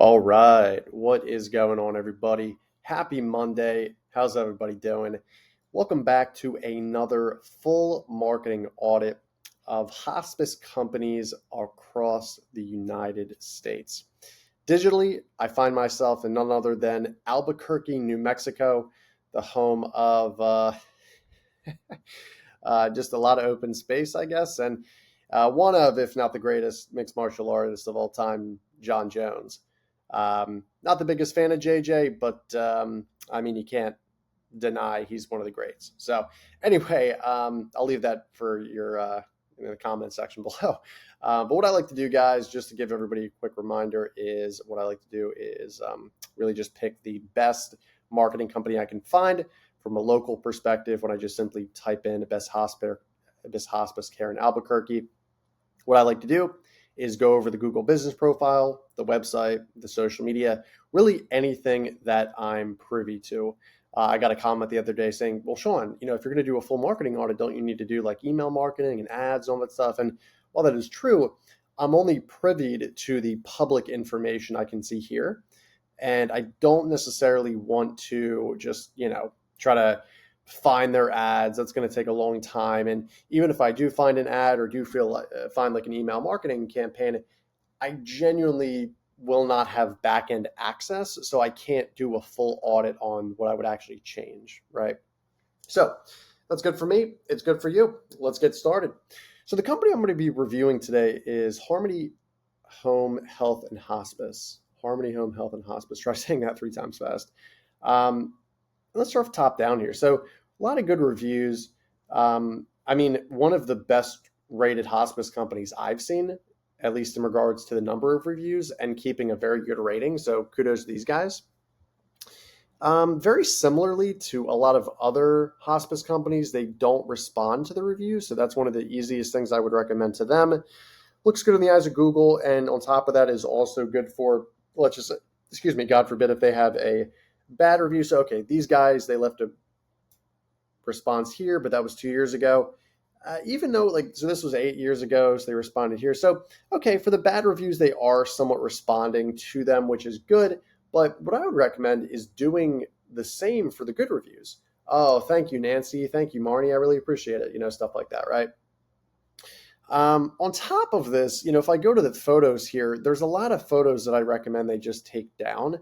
All right. What is going on, everybody? Happy Monday. How's everybody doing? Welcome back to another full marketing audit of hospice companies across the United States. Digitally, I find myself in none other than Albuquerque, New Mexico, the home of just a lot of open space, I guess, and one of, if not the greatest, mixed martial artist of all time, John Jones. Not the biggest fan of JJ, but I mean, you can't deny he's one of the greats. So anyway, I'll leave that for your in the comment section below. But what I like to do, guys, just to give everybody a quick reminder, is what I like to do is really just pick the best marketing company I can find from a local perspective when I just simply type in best hospice care in Albuquerque. What I like to do is go over the Google business profile, the website, the social media, really anything that I'm privy to. I got a comment the other day saying, well, Sean, if you're going to do a full marketing audit, don't you need to do like email marketing and ads and all that stuff? And while that is true, I'm only privy to the public information I can see here. And I don't necessarily want to just, try to find their ads. That's going to take a long time. And even if I do find an ad or do find like an email marketing campaign, I genuinely will not have back-end access. So I can't do a full audit on what I would actually change, right? So that's good for me. It's good for you. Let's get started. So the company I'm going to be reviewing today is Harmony Home Health and Hospice. Harmony Home Health and Hospice. Try saying that 3 times fast. Let's start top down here. So a lot of good reviews. I mean, one of the best rated hospice companies I've seen, at least in regards to the number of reviews and keeping a very good rating. So kudos to these guys. Very similarly to a lot of other hospice companies, they don't respond to the reviews. So that's one of the easiest things I would recommend to them. Looks good in the eyes of Google. And on top of that is also good for, let's just, God forbid if they have a bad review. So, okay, these guys, they left a response here, but that was 2 years ago. Even though so this was 8 years ago, so they responded here. So, okay, for the bad reviews, they are somewhat responding to them, which is good. But what I would recommend is doing the same for the good reviews. Oh, thank you, Nancy. Thank you, Marnie. I really appreciate it. Stuff like that, right? On top of this, if I go to the photos here, there's a lot of photos that I recommend they just take down.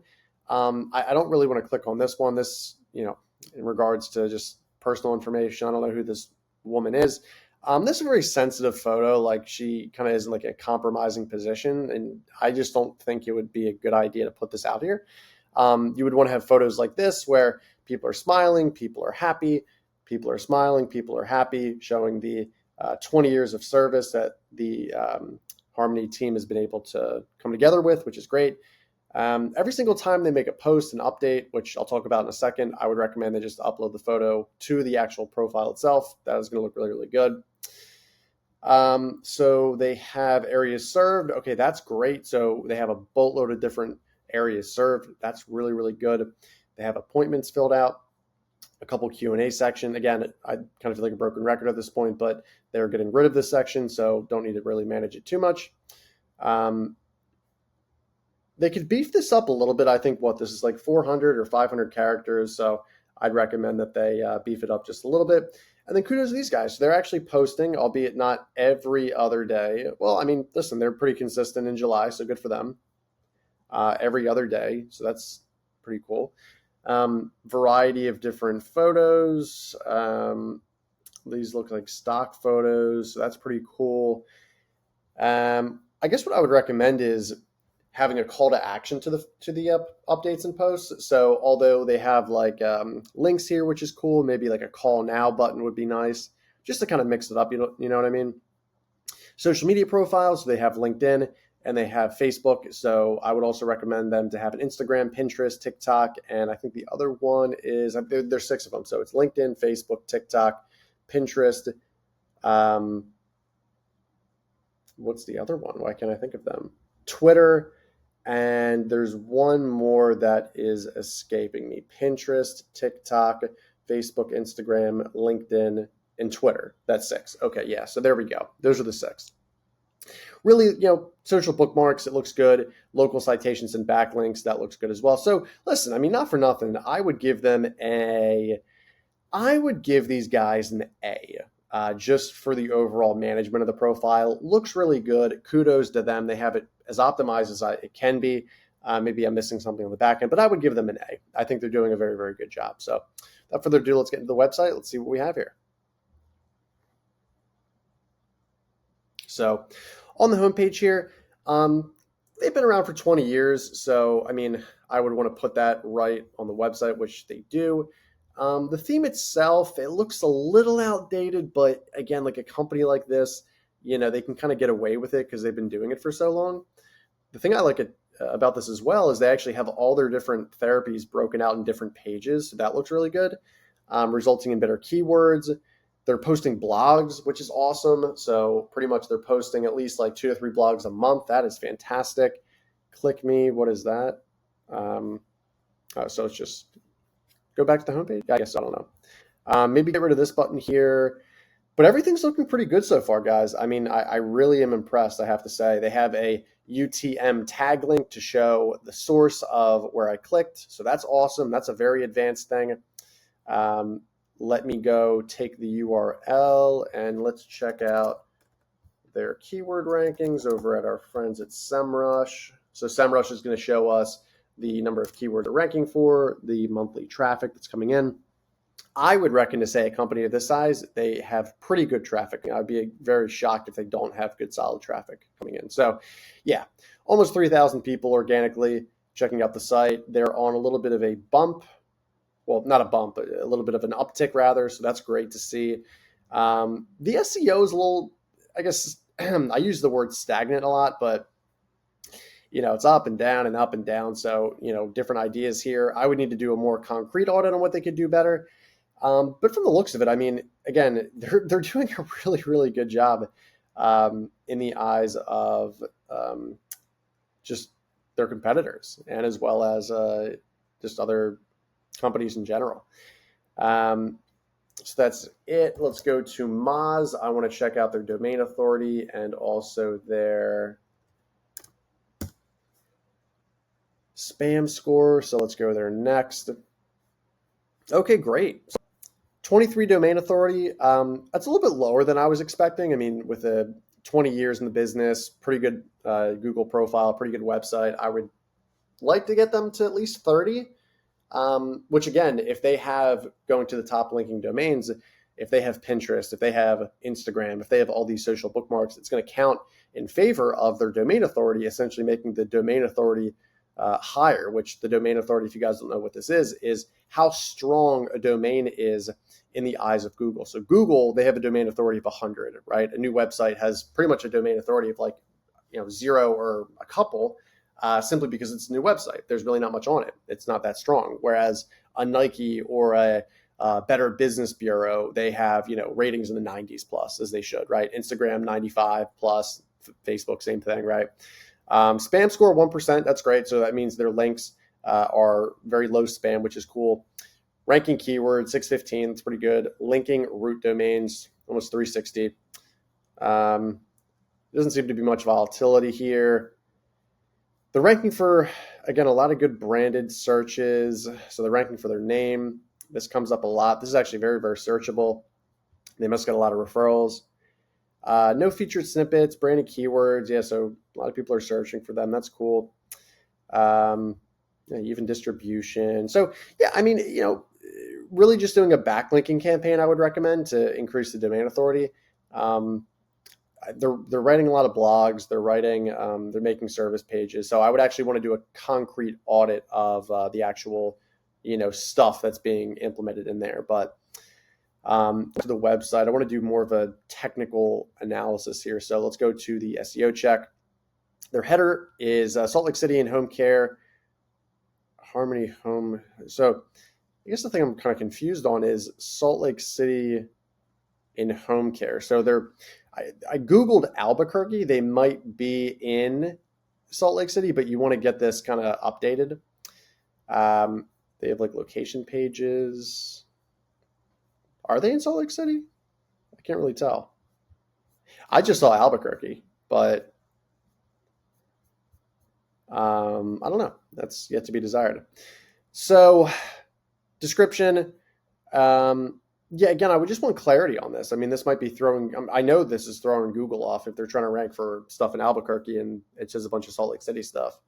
I don't really want to click on this one. This, in regards to just personal information, I don't know who this woman is. This is a very sensitive photo. Like she kind of is in like a compromising position. And I just don't think it would be a good idea to put this out here. You would want to have photos like this where people are smiling, people are happy, people are smiling, people are happy, showing the 20 years of service that the Harmony team has been able to come together with, which is great. Every single time they make a post, an update, which I'll talk about in a second, I would recommend they just upload the photo to the actual profile itself. That is going to look really, really good. So they have areas served. Okay, that's great. So they have a boatload of different areas served. That's really, really good. They have appointments filled out, a couple Q&A section. Again, I kind of feel like a broken record at this point, but they're getting rid of this section, so don't need to really manage it too much. They could beef this up a little bit. I think this is like 400 or 500 characters. So I'd recommend that they beef it up just a little bit. And then kudos to these guys. So they're actually posting, albeit not every other day. Well, I mean, listen, they're pretty consistent in July, so good for them. Every other day. So that's pretty cool. Variety of different photos. These look like stock photos. So that's pretty cool. I guess what I would recommend is having a call to action to the updates and posts. So although they have like links here, which is cool, maybe like a call now button would be nice, just to kind of mix it up. You know what I mean? Social media profiles, they have LinkedIn and they have Facebook. So I would also recommend them to have an Instagram, Pinterest, TikTok, and I think the other one is there's 6 of them. So it's LinkedIn, Facebook, TikTok, Pinterest. What's the other one? Why can't I think of them? Twitter. And there's one more that is escaping me. Pinterest, TikTok, Facebook, Instagram, LinkedIn, and Twitter. That's 6. Okay, yeah. So there we go. Those are the 6. really, social bookmarks, it looks good. Local citations and backlinks, that looks good as well. So listen, I mean, not for nothing, I would give these guys an A. Just for the overall management of the profile. Looks really good. Kudos to them. They have it as optimized as it can be. Maybe I'm missing something on the back end, but I would give them an A. I think they're doing a very, very good job. So without further ado, let's get into the website. Let's see what we have here. So on the homepage here, they've been around for 20 years. So, I mean, I would want to put that right on the website, which they do. The theme itself, it looks a little outdated, but again, like a company like this, they can kind of get away with it because they've been doing it for so long. The thing I like about this as well is they actually have all their different therapies broken out in different pages. So that looks really good, resulting in better keywords. They're posting blogs, which is awesome. So pretty much they're posting at least like 2 to 3 blogs a month. That is fantastic. Click me. What is that? So it's just go back to the homepage. I guess I don't know. Maybe get rid of this button here. But everything's looking pretty good so far, guys. I mean, I really am impressed, I have to say. They have a UTM tag link to show the source of where I clicked. So that's awesome. That's a very advanced thing. Let me go take the URL and let's check out their keyword rankings over at our friends at SEMrush. So SEMrush is going to show us the number of keywords they're ranking for, the monthly traffic that's coming in. I would reckon to say a company of this size, they have pretty good traffic. I'd be very shocked if they don't have good, solid traffic coming in. So yeah, almost 3,000 people organically checking out the site. They're on a little bit of a bump. Well, not a bump, but a little bit of an uptick rather. So that's great to see. The SEO is a little, I guess, I use the word stagnant a lot, but it's up and down and up and down. So, different ideas here. I would need to do a more concrete audit on what they could do better. But from the looks of it, I mean, again, they're doing a really, really good job in the eyes of just their competitors and as well as just other companies in general. So that's it. Let's go to Moz. I want to check out their domain authority and also their spam score. So let's go there next. Okay, great. 23 domain authority. That's a little bit lower than I was expecting. I mean, with 20 years in the business, pretty good Google profile, pretty good website. I would like to get them to at least 30. Which again, if they have going to the top linking domains, if they have Pinterest, if they have Instagram, if they have all these social bookmarks, it's going to count in favor of their domain authority, essentially making the domain authority higher, which the domain authority, if you guys don't know what this is how strong a domain is in the eyes of Google. So Google, they have a domain authority of 100, right? A new website has pretty much a domain authority of like, 0 or a couple. Simply because it's a new website. There's really not much on it. It's not that strong. Whereas a Nike or a Better Business Bureau, they have, ratings in the 90s plus, as they should, right? Instagram, 95 plus, Facebook, same thing, right? Spam score, 1%. That's great. So that means their links are very low spam, which is cool. Ranking keywords, 615. That's pretty good. Linking root domains, almost 360. Doesn't seem to be much volatility here. They're ranking for, again, a lot of good branded searches. So they're ranking for their name. This comes up a lot. This is actually very, very searchable. They must get a lot of referrals. No featured snippets, branded keywords. Yeah, so a lot of people are searching for them. That's cool. Even distribution. So, yeah, I mean, really just doing a backlinking campaign I would recommend to increase the domain authority. They're writing a lot of blogs. They're making service pages. So I would actually want to do a concrete audit of the actual, stuff that's being implemented in there. But to the website, I want to do more of a technical analysis here. So let's go to the SEO check. Their header is Salt Lake City and home care, Harmony Home. So I guess the thing I'm kind of confused on is Salt Lake City in home care. So I Googled Albquerque. They might be in Salt Lake City, but you want to get this kind of updated. They have like location pages. Are they in Salt Lake City? I can't really tell. I just saw Albquerque. but I don't know. That's yet to be desired. So, description. Yeah, again, I would just want clarity on this. I mean, this might be throwing, I know this is throwing Google off if they're trying to rank for stuff in Albuquerque and it says a bunch of Salt Lake City stuff.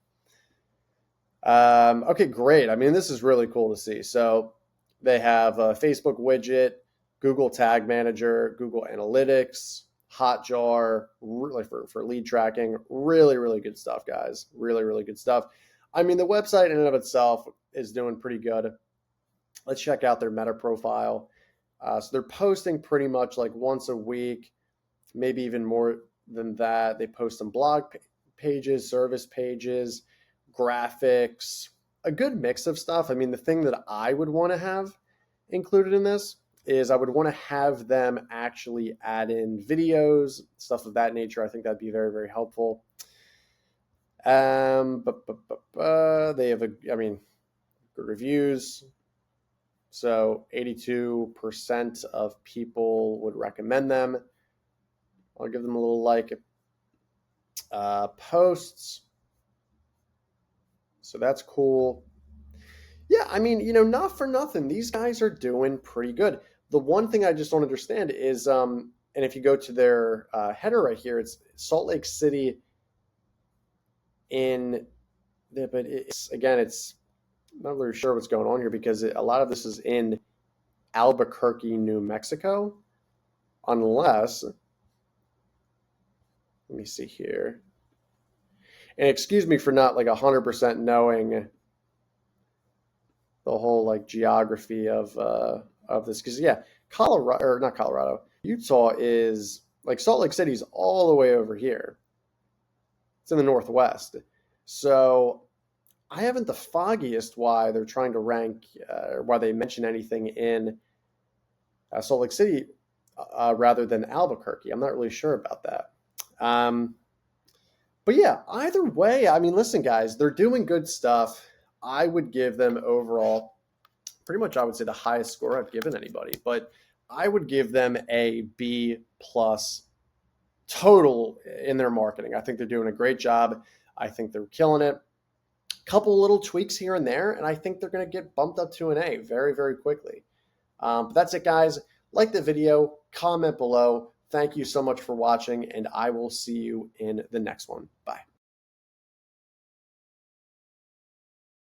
Okay, great. I mean, this is really cool to see. So they have a Facebook widget, Google Tag Manager, Google Analytics, Hotjar, really for lead tracking. Really, really good stuff, guys. Really, really good stuff. I mean, the website in and of itself is doing pretty good. Let's check out their meta profile. So they're posting pretty much like once a week, maybe even more than that. They post some blog pages, service pages, graphics, a good mix of stuff. I mean, the thing that I would want to have included in this is I would want to have them actually add in videos, stuff of that nature. I think that'd be very, very helpful. They have good reviews. So 82% of people would recommend them. I'll give them a little like. Posts. So that's cool. Yeah, I mean, not for nothing. These guys are doing pretty good. The one thing I just don't understand is, and if you go to their header right here, it's Salt Lake City but it's not really sure what's going on here because a lot of this is in Albuquerque, New Mexico, unless, let me see here. And excuse me for not like 100% knowing the whole like geography of this, because yeah, Utah is like Salt Lake City's all the way over here. It's in the Northwest. So I haven't the foggiest why they're trying to rank, or why they mention anything in Salt Lake City rather than Albuquerque. I'm not really sure about that. But yeah, either way, I mean, listen, guys, they're doing good stuff. I would give them overall, pretty much I would say the highest score I've given anybody, but I would give them a B plus total in their marketing. I think they're doing a great job. I think they're killing it. Couple little tweaks here and there, and I think they're going to get bumped up to an A very, very quickly. But that's it, guys. Like the video, comment below. Thank you so much for watching, and I will see you in the next one. Bye.